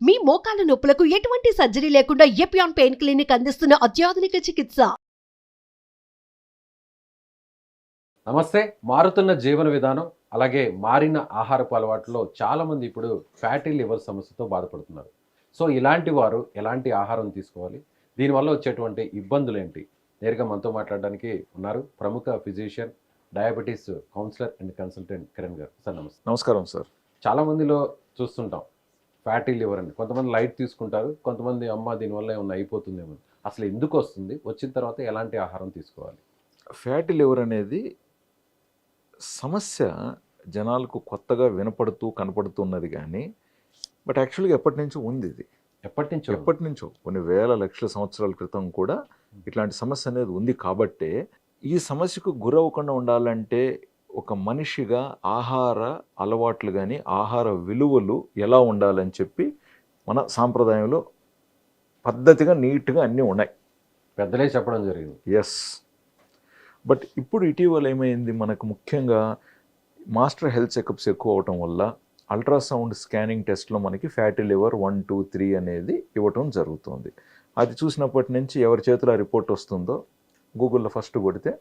మీ మోకాల నొప్పులకు ఎటువంటి సర్జరీ లేకుండా ఎపియాన్ పెయిన్ క్లినిక్ అందిస్తున్న అత్యాధునిక చికిత్స. నమస్తే. మారుతున్న జీవన విధానం అలాగే మారిన ఆహారపు అలవాట్లలో చాలామంది ఇప్పుడు ఫ్యాటీ లివర్ సమస్యతో బాధపడుతున్నారు. సో ఇలాంటి వారు ఎలాంటి ఆహారం తీసుకోవాలి, దీనివల్ల వచ్చేటువంటి ఇబ్బందులు ఏంటి, నేరుగా మనతో మాట్లాడడానికి ఉన్నారు ప్రముఖ physician, diabetes counsellor and consultant Kiran గారు. సార్ నమస్తే. నమస్కారం సార్. చాలామందిలో చూస్తుంటాం ఫ్యాటీ లివర్ అని. కొంతమంది లైట్ తీసుకుంటారు, కొంతమంది అమ్మ దీనివల్ల ఏమన్నా అయిపోతుందేమో. అసలు ఎందుకు వస్తుంది, వచ్చిన తర్వాత ఎలాంటి ఆహారం తీసుకోవాలి? ఫ్యాటీ లివర్ అనేది సమస్య జనాలకు కొత్తగా వినపడుతూ కనపడుతున్నది కానీ బట్ యాక్చువల్గా ఎప్పటి నుంచో ఉంది. ఇది ఎప్పటి నుంచో కొన్ని వేల లక్షల సంవత్సరాల క్రితం కూడా ఇట్లాంటి సమస్య అనేది ఉంది. కాబట్టే ఈ సమస్యకు గురవ్వకుండా ఉండాలంటే ఒక మనిషిగా ఆహార అలవాట్లు కానీ ఆహార విలువలు ఎలా ఉండాలని చెప్పి మన సాంప్రదాయంలో పద్ధతిగా నీట్గా అన్నీ ఉన్నాయి. పెద్దలే చెప్పడం జరిగింది. ఎస్. బట్ ఇప్పుడు ఇటీవల ఏమైంది, మనకు ముఖ్యంగా మాస్టర్ హెల్త్ చెకప్స్ ఎక్కువ అవటం వల్ల అల్ట్రాసౌండ్ స్కానింగ్ టెస్ట్లో మనకి ఫ్యాటీ లివర్ 1, 2, 3 అనేది ఇవ్వటం జరుగుతుంది. అది చూసినప్పటి నుంచి ఎవరి చేతిలో రిపోర్ట్ వస్తుందో గూగుల్లో ఫస్ట్ కొడితే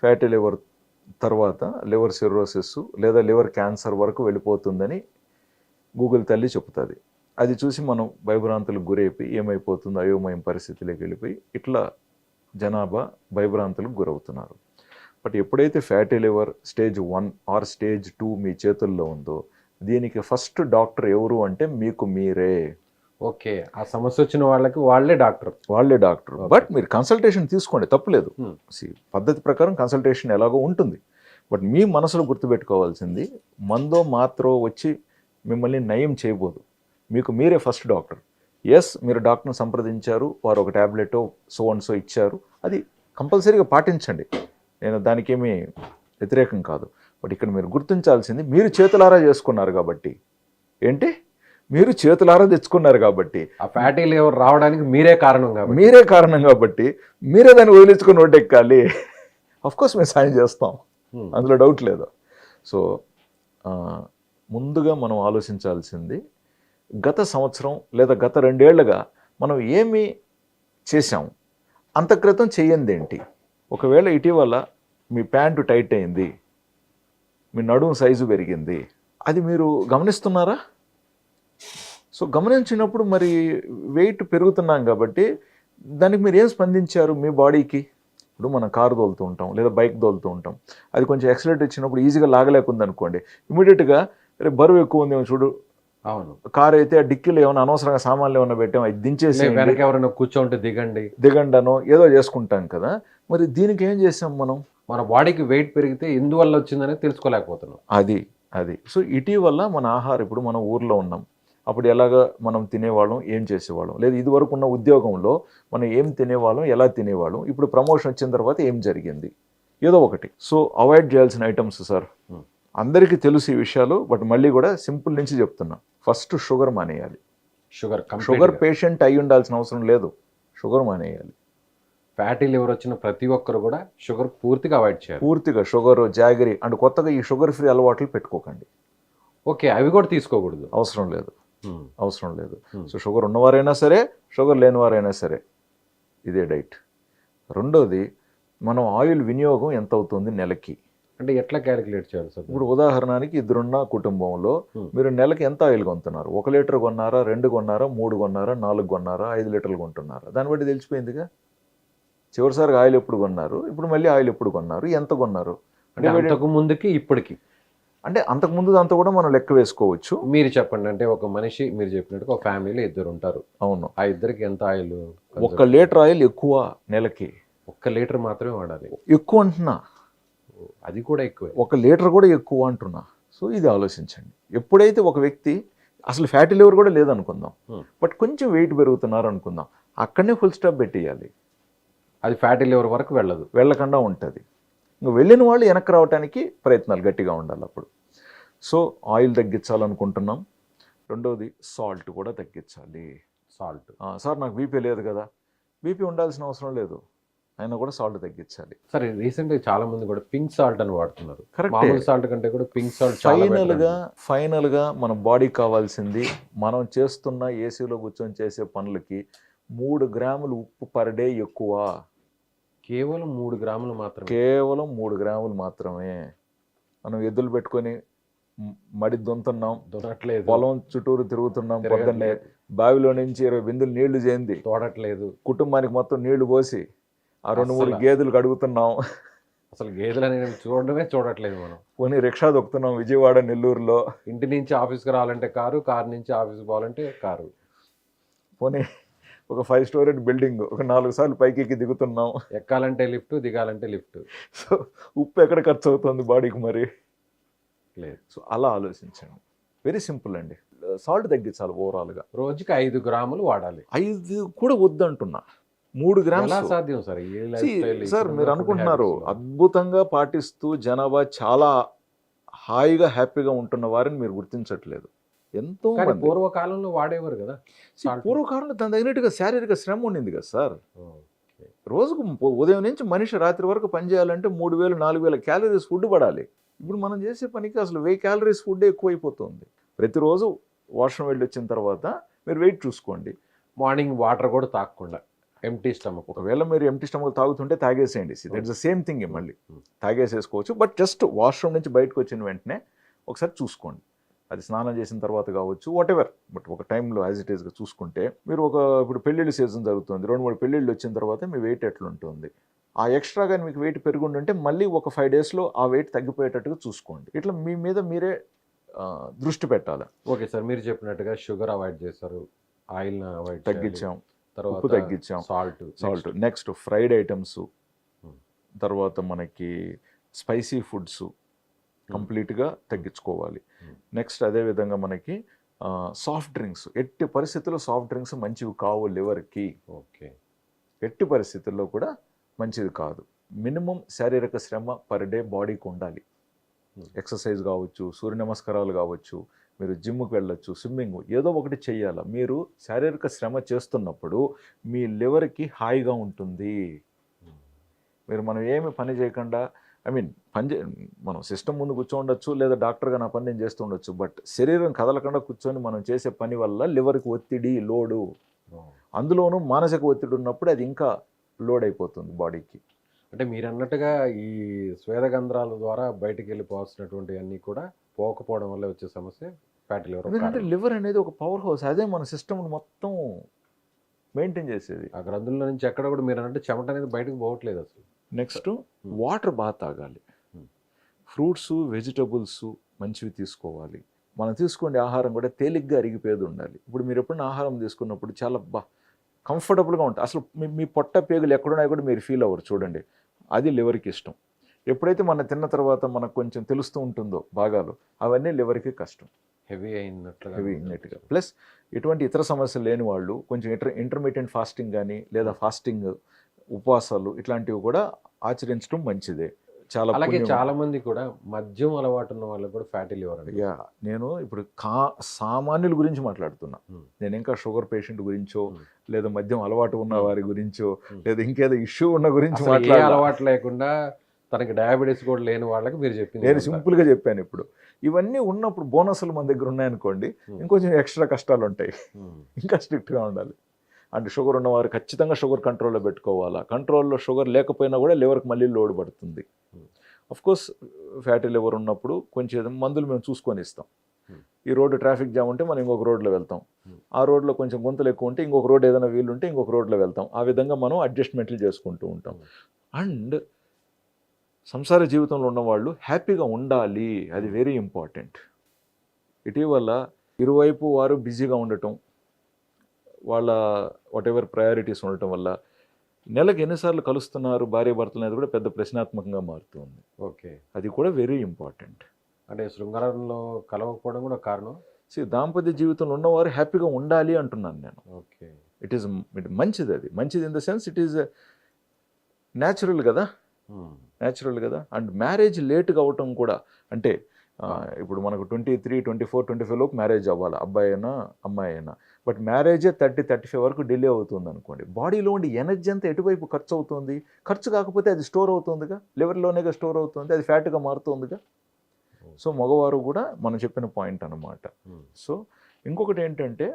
ఫ్యాటీ లివర్ తర్వాత లివర్ సిర్రోసిస్ లేదా లివర్ క్యాన్సర్ వరకు వెళ్ళిపోతుందని గూగుల్ తల్లి చెప్తుంది. అది చూసి మనం భయభ్రాంతులకు గురైపోయి ఏమైపోతుందో అయోమయం పరిస్థితిలోకి వెళ్ళిపోయి ఇట్లా జనాభా భయభ్రాంతులకు గురవుతున్నారు. బట్ ఎప్పుడైతే fatty liver stage 1 or stage 2 మీ చేతుల్లో ఉందో దీనికి ఫస్ట్ డాక్టర్ ఎవరు అంటే మీకు మీరే. ఓకే, ఆ సమస్య వచ్చిన వాళ్ళకి వాళ్ళే డాక్టర్. బట్ మీరు కన్సల్టేషన్ తీసుకోండి, తప్పులేదు. పద్ధతి ప్రకారం కన్సల్టేషన్ ఎలాగో ఉంటుంది. బట్ మీ మనసులో గుర్తుపెట్టుకోవాల్సింది మందో మాత్రో వచ్చి మిమ్మల్ని నయం చేయబోదు. మీకు మీరే ఫస్ట్ డాక్టర్. ఎస్, మీరు డాక్టర్ని సంప్రదించారు, వారు ఒక ట్యాబ్లెటో సో అండ్ సో ఇచ్చారు, అది కంపల్సరీగా పాటించండి. నేను దానికేమీ వ్యతిరేకం కాదు. బట్ ఇక్కడ మీరు గుర్తించాల్సింది మీరు చేతులారా చేసుకున్నారు కాబట్టి. ఏంటి? మీరు చేతులారా తెచ్చుకున్నారు కాబట్టి, ఆ ఫ్యాటీ లివర్ రావడానికి మీరే కారణం కాబట్టి మీరే దాన్ని వదిలించుకొని ఒడ్డెక్కాలి. అఫ్కోర్స్ మేము సాయం చేస్తాం, అందులో డౌట్ లేదు. సో ముందుగా మనం ఆలోచించాల్సింది గత సంవత్సరం లేదా గత 2 ఏళ్లుగా మనం ఏమి చేసాం, అంత క్రితం చెయ్యంది ఏంటి. ఒకవేళ ఇటీవల మీ ప్యాంటు టైట్ అయింది, మీ నడుము సైజు పెరిగింది, అది మీరు గమనిస్తున్నారా? సో గమనించినప్పుడు మరి వెయిట్ పెరుగుతున్నాం కాబట్టి దానికి మీరు ఏం స్పందించారు మీ బాడీకి? ఇప్పుడు మనం కారు తోలుతూ ఉంటాం లేదా బైక్ తోలుతూ ఉంటాం, అది కొంచెం యాక్సిలేటర్ ఇచ్చినప్పుడు ఈజీగా లాగలేకుంది అనుకోండి, ఇమీడియట్గా రే బరువు ఎక్కువ ఉందేమో చూడు. అవును. కారు అయితే ఆ డిక్కీలో ఏమైనా అనవసరంగా సామాన్లు ఏమైనా పెట్టాం, అది దించేసి ఎవరైనా కూర్చోంటే దిగండి అనో ఏదో చేసుకుంటాం కదా. మరి దీనికి ఏం చేసాం మనం? మన బాడీకి వెయిట్ పెరిగితే ఎందువల్ల వచ్చిందని తెలుసుకోలేకపోతున్నాం. అది సో ఇటీవల మన ఆహారం, ఇప్పుడు మనం ఊర్లో ఉన్నాం, అప్పుడు ఎలాగా మనం తినేవాళ్ళం, ఏం చేసేవాళ్ళం, లేదా ఇదివరకు ఉన్న ఉద్యోగంలో మనం ఏం తినేవాళ్ళం, ఎలా తినేవాళ్ళం, ఇప్పుడు ప్రమోషన్ వచ్చిన తర్వాత ఏం జరిగింది, ఏదో ఒకటి. సో అవాయిడ్ చేయాల్సిన ఐటమ్స్ సార్ అందరికీ తెలుసు ఈ విషయాలు, బట్ మళ్ళీ కూడా సింపుల్ నుంచి చెప్తున్నా. ఫస్ట్ షుగర్ మానేయాలి. షుగర్ పేషెంట్ అయి ఉండాల్సిన అవసరం లేదు, షుగర్ మానేయాలి. ఫ్యాటీ లివర్ వచ్చిన ప్రతి ఒక్కరు కూడా షుగర్ పూర్తిగా అవాయిడ్ చేయాలి. పూర్తిగా షుగర్, జాగరీ అండ్ కొత్తగా ఈ షుగర్ ఫ్రీ అలవాట్లు పెట్టుకోకండి. ఓకే, అవి కూడా తీసుకోకూడదు, అవసరం లేదు. సో షుగర్ ఉన్నవారైనా సరే, షుగర్ లేనివారైనా సరే ఇదే డైట్. రెండోది, మనం ఆయిల్ వినియోగం ఎంత అవుతుంది నెలకి, అంటే ఎట్లా క్యాలిక్యులేట్ చేయాలి సార్? ఇప్పుడు ఉదాహరణకి 2 కుటుంబంలో మీరు నెలకి ఎంత ఆయిల్ కొంటున్నారు? 1 లీటర్ కొన్నారా, 2 కొన్నారా, 3 కొన్నారా, 4 కొన్నారా, 5 లీటర్లు కొంటున్నారా? దాన్ని బట్టి తెలిసిపోయిందిగా చివరిసారిగా ఆయిల్ ఎప్పుడు కొన్నారు, ఇప్పుడు మళ్ళీ ఆయిల్ ఎప్పుడు కొన్నారు, ఎంత కొన్నారు. అంతకు ముందుకి ఇప్పటికి అంటే అంతకుముందు అంతా కూడా మనం లెక్క వేసుకోవచ్చు. మీరు చెప్పండి. అంటే ఒక మనిషి, మీరు చెప్పినట్టుగా ఒక ఫ్యామిలీలో 2 ఉంటారు. అవును. ఆ ఇద్దరికి ఎంత ఆయిల్? 1 లీటర్ ఆయిల్ ఎక్కువ నెలకి. 1 లీటర్ మాత్రమే వాడాలి? ఎక్కువ అంటున్నా, అది కూడా ఎక్కువ. 1 లీటర్ కూడా ఎక్కువ అంటున్నా. సో ఇది ఆలోచించండి. ఎప్పుడైతే ఒక వ్యక్తి అసలు ఫ్యాటీ లివర్ కూడా లేదనుకుందాం, బట్ కొంచెం వెయిట్ పెరుగుతున్నారు అనుకుందాం, అక్కడనే ఫుల్ స్టాప్ పెట్టేయాలి. అది ఫ్యాటీ లివర్ వరకు వెళ్ళకుండా ఉంటుంది. ఇంకా వెళ్ళిన వాళ్ళు వెనక్కి రావడానికి ప్రయత్నాలు గట్టిగా ఉండాలి అప్పుడు. సో ఆయిల్ తగ్గించాలనుకుంటున్నాం. రెండోది సాల్ట్ కూడా తగ్గించాలి. సాల్ట్. సార్ నాకు బీపీ లేదు కదా, బీపీ ఉండాల్సిన అవసరం లేదు. అయినా కూడా సాల్ట్ తగ్గించాలి. సరే, రీసెంట్ గా చాలా మంది కూడా పింక్ సాల్ట్ అని వాడుతున్నారు. కరెక్టే. మామూలు సాల్ట్ కంటే కూడా పింక్ సాల్ట్ ఫైనల్గా మన బాడీకి కావాల్సింది, మనం చేస్తున్న ఏసీలో కూర్చొని చేసే పనులకి 3 గ్రాములు ఉప్పు పర్ డే ఎక్కువ. కేవలం 3 గ్రాములు మాత్రమే. కేవలం 3 గ్రాములు మాత్రమే. మనం ఎద్దులు పెట్టుకొని మడి దున్నుతున్నాం, దొరకట్లేదు, పొలం చుట్టూరు తిరుగుతున్నాం, పొద్దున్నే బావిలో నుంచి 20 బిందులు నీళ్లు చేయింది తోడట్లేదు, కుటుంబానికి మొత్తం నీళ్లు పోసి ఆ 2-3 గేదెలు కడుగుతున్నాం, అసలు గేదెలు అనేవి చూడట్లేదు మనం. పోనీ రిక్షా దొక్కుతున్నాం విజయవాడ నెల్లూరులో. ఇంటి నుంచి ఆఫీస్కి రావాలంటే కారు, కారు నుంచి ఆఫీస్కి పోవాలంటే కారు. పోనీ ఒక 5 స్టోరీ బిల్డింగ్ ఒక 4 సార్లు పైకి ఎక్కి దిగుతున్నాం, ఎక్కాలంటే లిఫ్ట్, దిగాలంటే లిఫ్ట్. సో ఉప్పు ఎక్కడ ఖర్చు అవుతుంది బాడీకి మరి? లేదు. సో అలా ఆలోచించండి. వెరీ సింపుల్ అండి. సాల్ట్ తగ్గించాలి ఓవరాల్గా. రోజుకి 5 గ్రాములు వాడాలి. 5 కూడా వద్దంటున్నా, 3 గ్రాములు. ఎలా సాధ్యం సార్? ఈ లైఫ్ స్టైల్ సార్ మీరు అనుకుంటున్నారు అద్భుతంగా పాటిస్తూ జనాభా చాలా హాయిగా హ్యాపీగా ఉంటున్న వారిని మీరు గుర్తించట్లేదు. ఎంతో మంది పూర్వకాలంలో వాడేవారు కదా. పూర్వకాలంలో దాని తగినట్టుగా శారీరక శ్రమ ఉండింది కదా సార్. ఓకే. రోజుకు ఉదయం నుంచి మనిషి రాత్రి వరకు పని చేయాలంటే 3000-4000 క్యాలరీస్ ఫుడ్ పడాలి. ఇప్పుడు మనం చేసే పనికి అసలు 1000 క్యాలరీస్ ఫుడ్ ఎక్కువైపోతుంది. ప్రతిరోజు వాష్రూమ్ వెళ్ళి వచ్చిన తర్వాత మీరు వెయిట్ చూసుకోండి. మార్నింగ్ వాటర్ కూడా తాగకుండా ఎంటీ స్టమక్. ఒకవేళ మీరు ఎంటీ స్టమక్ తాగుతుంటే తాగేసేయండి. That's the same thing. మళ్ళీ తాగేసేసుకోవచ్చు. బట్ జస్ట్ వాష్రూమ్ నుంచి బయటకు వచ్చిన వెంటనే ఒకసారి చూసుకోండి. అది స్నానం చేసిన తర్వాత కావచ్చు, వాట్ ఎవర్, బట్ ఒక టైంలో యాజ్ ఇట్ ఈస్గా చూసుకుంటే మీరు ఇప్పుడు పెళ్ళిళ్ళు సీజన్ జరుగుతుంది, 2-3 పెళ్ళిళ్ళు వచ్చిన తర్వాత మీ వెయిట్ ఎట్లుంటుంది, ఆ ఎక్స్ట్రాగా మీకు వెయిట్ పెరుగుంటే మళ్ళీ ఒక 5 డేస్లో ఆ వెయిట్ తగ్గిపోయేటట్టుగా చూసుకోండి. ఇట్లా మీ మీద మీరే దృష్టి పెట్టాలి. ఓకే సార్, మీరు చెప్పినట్టుగా షుగర్ అవాయిడ్ చేశారు, ఆయిల్ అవాయిడ్ తగ్గించాం, తర్వాత ఉప్పు తగ్గించాం, సాల్ట్ నెక్స్ట్ ఫ్రైడ్ ఐటమ్స్, తర్వాత మనకి స్పైసీ ఫుడ్స్ కంప్లీట్గా తగ్గించుకోవాలి. నెక్స్ట్ అదేవిధంగా మనకి సాఫ్ట్ డ్రింక్స్, ఎట్టి పరిస్థితుల్లో సాఫ్ట్ డ్రింక్స్ మంచివి కావు లివర్కి. ఓకే. ఎట్టి పరిస్థితుల్లో కూడా మంచిది కాదు. మినిమం శారీరక శ్రమ పర్ డే బాడీకి ఉండాలి. ఎక్సర్సైజ్ కావచ్చు, సూర్య నమస్కారాలు కావచ్చు, మీరు జిమ్కి వెళ్ళొచ్చు, స్విమ్మింగ్, ఏదో ఒకటి చెయ్యాలి. మీరు శారీరక శ్రమ చేస్తున్నప్పుడు మీ లివర్కి హాయిగా ఉంటుంది. మనం ఏమి పని చేయకుండా, మనం సిస్టమ్ ముందు కూర్చోండొచ్చు, లేదా డాక్టర్గా నా పని నేను చేస్తూ ఉండొచ్చు, బట్ శరీరం కదలకుండా కూర్చొని మనం చేసే పని వల్ల లివర్కి ఒత్తిడి, లోడు, అందులోనూ మానసిక ఒత్తిడి ఉన్నప్పుడు అది ఇంకా లోడ్ అయిపోతుంది బాడీకి. అంటే మీరు అన్నట్టుగా ఈ స్వేదగంధ్రాల ద్వారా బయటికి వెళ్ళిపోవాల్సినటువంటి అన్నీ కూడా పోకపోవడం వల్ల వచ్చే సమస్య ఫ్యాటీ లివర్. ఎందుకంటే లివర్ అనేది ఒక పవర్ హౌస్, అదే మన సిస్టమ్ మొత్తం మెయింటైన్ చేసేది. ఆ గ్రంథుల నుంచి ఎక్కడ కూడా మీరు అన్నట్టు చెమట అనేది బయటకు పోవట్లేదు అసలు. నెక్స్ట్ వాటర్ బాగా తాగాలి. ఫ్రూట్స్, వెజిటబుల్స్ మంచివి తీసుకోవాలి. మనం తీసుకోండి ఆహారం కూడా తేలిగ్గా అరిగిపోయేది ఉండాలి. ఇప్పుడు మీరు ఎప్పుడైనా ఆహారం తీసుకున్నప్పుడు చాలా కంఫర్టబుల్గా ఉంటుంది. అసలు మీ పొట్ట పేగులు ఎక్కడున్నాయో కూడా మీరు ఫీల్ అవ్వరు. చూడండి, అది లివర్కి ఇష్టం. ఎప్పుడైతే మనం తిన్న తర్వాత మనకు కొంచెం తెలుస్తూ ఉంటుందో భాగాలు, అవన్నీ లివర్కి కష్టం, హెవీ అయినట్టుగా. ప్లస్ ఎటువంటి ఇతర సమస్యలు లేని వాళ్ళు కొంచెం ఇంటర్మీడియట్ ఫాస్టింగ్ కానీ, లేదా ఫాస్టింగ్ ఉపవాసాలు ఇట్లాంటివి కూడా ఆచరించడం మంచిదే. అలాగే చాలా మంది కూడా మద్యం అలవాటు ఉన్న వాళ్ళకి కూడా ఫ్యాటీ లివర్. నేను ఇప్పుడు సామాన్యుల గురించి మాట్లాడుతున్నా. నేను ఇంకా షుగర్ పేషెంట్ గురించో, లేదా మద్యం అలవాటు ఉన్న వారి గురించో, లేదా ఇంకేదో ఇష్యూ ఉన్న గురించి అలవాటు లేకుండా తనకి డయాబెటీస్ కూడా లేని వాళ్ళకి మీరు చెప్పింది నేను సింపుల్గా చెప్పాను. ఇప్పుడు ఇవన్నీ ఉన్నప్పుడు బోనస్లు మన దగ్గర ఉన్నాయనుకోండి, ఇంకొంచెం ఎక్స్ట్రా కష్టాలు ఉంటాయి. ఇంకా స్ట్రిక్ట్గా ఉండాలి. అంటే షుగర్ ఉన్నవారు ఖచ్చితంగా షుగర్ కంట్రోల్లో పెట్టుకోవాలా. కంట్రోల్లో షుగర్ లేకపోయినా కూడా లివర్కి మళ్ళీ లోడ్ పడుతుంది. కోర్స్ ఫ్యాటీ లివర్ ఉన్నప్పుడు కొంచెం మందులు మేము చూసుకొని ఇస్తాం. ఈ రోడ్డు ట్రాఫిక్ జామ్ ఉంటే మనం ఇంకొక రోడ్లో వెళ్తాం, ఆ రోడ్లో కొంచెం గుంతలు ఎక్కువ ఉంటే ఇంకొక రోడ్ ఏదైనా వీలుంటే ఇంకొక రోడ్లో వెళ్తాం. ఆ విధంగా మనం అడ్జస్ట్మెంట్లు చేసుకుంటూ ఉంటాం. అండ్ సంసార జీవితంలో ఉన్నవాళ్ళు హ్యాపీగా ఉండాలి, అది వెరీ ఇంపార్టెంట్. ఇటీవల ఇరువైపు వారు బిజీగా ఉండటం, వాళ్ళ వాటెవర్ ప్రయారిటీస్ ఉండటం వల్ల నెలకు ఎన్నిసార్లు కలుస్తున్నారు భార్య భర్తలు అనేది కూడా పెద్ద ప్రశ్నాత్మకంగా మారుతుంది. ఓకే, అది కూడా వెరీ ఇంపార్టెంట్. అంటే శృంగారంలో కలవకపోవడం కూడా కారణం. దాంపత్య జీవితంలో ఉన్నవారు హ్యాపీగా ఉండాలి అంటున్నాను నేను. ఓకే, ఇట్ ఈస్ మంచిది. అది మంచిది in the sense it is natural కదా. అండ్ మ్యారేజ్ లేట్గా అవటం కూడా, అంటే ఇప్పుడు మనకు 23, 24, 25 లోపు మ్యారేజ్ అవ్వాలి, అబ్బాయి అయినా అమ్మాయి అయినా. బట్ మ్యారేజే 30-35 వరకు డిలే అవుతుంది అనుకోండి, బాడీలో ఉండి ఎనర్జీ అంతా ఎటువైపు ఖర్చు అవుతుంది? ఖర్చు కాకపోతే అది స్టోర్ అవుతుందిగా, లివర్లోనేగా స్టోర్ అవుతుంది, అది ఫ్యాట్గా మారుతుందిగా. సో మగవారు కూడా మనం చెప్పిన పాయింట్ అనమాట. సో ఇంకొకటి ఏంటంటే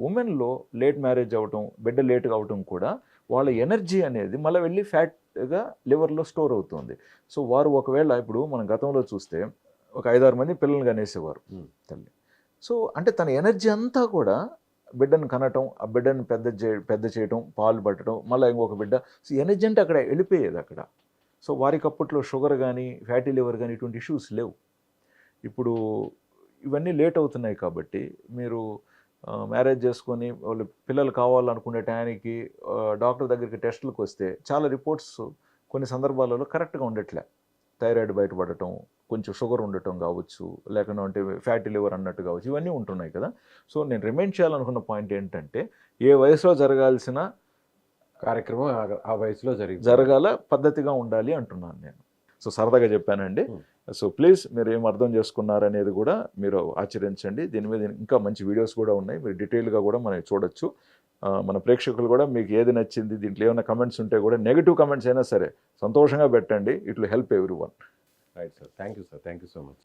ఉమెన్లో లేట్ మ్యారేజ్ అవ్వటం, బిడ్డ లేట్గా అవటం కూడా వాళ్ళ ఎనర్జీ అనేది మళ్ళీ వెళ్ళి ఫ్యాట్గా లివర్లో స్టోర్ అవుతుంది. సో వారు ఒకవేళ ఇప్పుడు మనం గతంలో చూస్తే ఒక 5-6 మంది పిల్లల్ని కనేసేవారు తల్లి. సో అంటే తన ఎనర్జీ అంతా కూడా బిడ్డను కనటం, ఆ బిడ్డను పెద్ద చేయటం, పాలు పట్టడం, మళ్ళీ ఇంకొక బిడ్డ. సో ఎనర్జీ అంటే అక్కడ వెళ్ళిపోయేది అక్కడ. సో వారికి అప్పట్లో షుగర్ కానీ ఫ్యాటీ లివర్ కానీ ఇటువంటి ఇష్యూస్ లేవు. ఇప్పుడు ఇవన్నీ లేట్ అవుతున్నాయి కాబట్టి మీరు మ్యారేజ్ చేసుకొని వాళ్ళు పిల్లలు కావాలనుకునే టయానికి డాక్టర్ దగ్గరికి టెస్టులకు వస్తే చాలా రిపోర్ట్స్ కొన్ని సందర్భాలలో కరెక్ట్గా ఉండట్లే. థైరాయిడ్ బయటపడటం, కొంచెం షుగర్ ఉండటం కావచ్చు, లేకపోతే ఫ్యాటీ లివర్ అన్నట్టు కావచ్చు, ఇవన్నీ ఉంటున్నాయి కదా. సో నేను రిమైండ్ చేయాలనుకున్న పాయింట్ ఏంటంటే ఏ వయసులో జరగాల్సిన కార్యక్రమం ఆ వయసులో జరగాల, పద్ధతిగా ఉండాలి అంటున్నాను నేను. సో సరదాగా చెప్పానండి. సో ప్లీజ్ మీరు ఏం అర్థం చేసుకున్నారనేది కూడా మీరు ఆచరించండి. దీని మీద ఇంకా మంచి వీడియోస్ కూడా ఉన్నాయి, మీరు డీటెయిల్గా కూడా మనం చూడొచ్చు. మన ప్రేక్షకులు కూడా మీకు ఏది నచ్చింది, దీంట్లో ఏమైనా కమెంట్స్ ఉంటే కూడా, నెగిటివ్ కమెంట్స్ అయినా సరే సంతోషంగా పెట్టండి. It will help every one. Right sir, thank you so much.